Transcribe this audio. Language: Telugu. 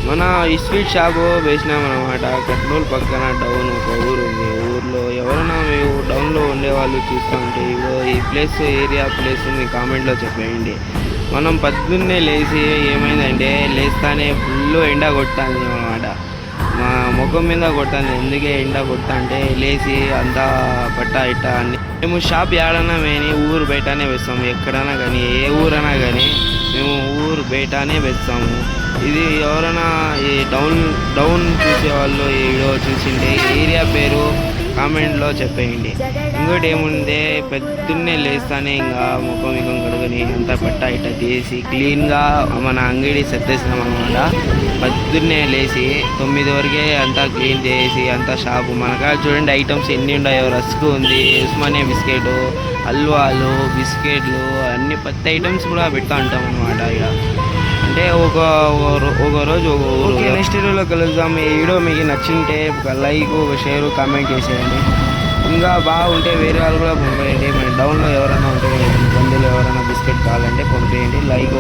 మన ఈ స్వీట్ షాపు వేసినామన్నమాట. కట్నూలు పక్కన డౌన్ ఒక ఊరు ఉంది. ఊర్లో ఎవరైనా మీరు డౌన్లో ఉండేవాళ్ళు చూస్తూ ఉంటే ఈ ప్లేస్ ఏరియా ప్లేస్ మీ కామెంట్లో చెప్పేయండి. మనం పొద్దున్నే లేచి ఏమైందంటే లేస్తానే ఫుల్ ఎండ కొడుతుంది అన్నమాట. మా ముఖం మీద కొడుతుంది. ఎందుకే ఎండ కొడతా అంటే లేచి అంతా పట్ట ఇట్ట అన్ని మేము షాప్ ఏడన్నా కానీ ఊరు బయటనే వేస్తాము. ఎక్కడైనా కానీ ఏ ఊరైనా కానీ మేము ఊరు బయటనే వేస్తాము. ఇది ఎవరైనా ఈ డౌన్ చూసేవాళ్ళు ఈ వీడియో చూసింటే ఏరియా పేరు కామెంట్లో చెప్పేయండి. ఇంకోటి ఏముందే పొద్దున్నే లేస్తానే ఇంకా ముఖం కడుగుని అంతా పట్ట ఇట్ట తీసి క్లీన్గా మన అంగడి సర్దేసినాం అనమాట. పొద్దున్నే లేచి 9 వరకే అంతా క్లీన్ చేసి అంతా షాపు మనకా చూడండి ఐటమ్స్ ఎన్ని ఉన్నాయో. రస్క్ ఉంది, ఉస్మానియా బిస్కెట్, హల్వాలు, బిస్కెట్లు అన్ని పత్తి ఐటమ్స్ కూడా పెడతా ఉంటాం అనమాట. ఇక అంటే ఒక రోజు ఒక ఊరు. నెక్స్ట్ వీడియోలో కలుద్దాం. ఈ వీడియో మీకు నచ్చింటే ఒక లైక్, ఒక షేర్, కామెంట్ చేసేయండి. ఇంకా బాగుంటే వేరే వాళ్ళు కూడా పంపేయండి. మన డౌన్లో ఎవరైనా ఉంటే బంధువులు ఎవరైనా బిస్కెట్ కావాలంటే పంపేయండి. లైక్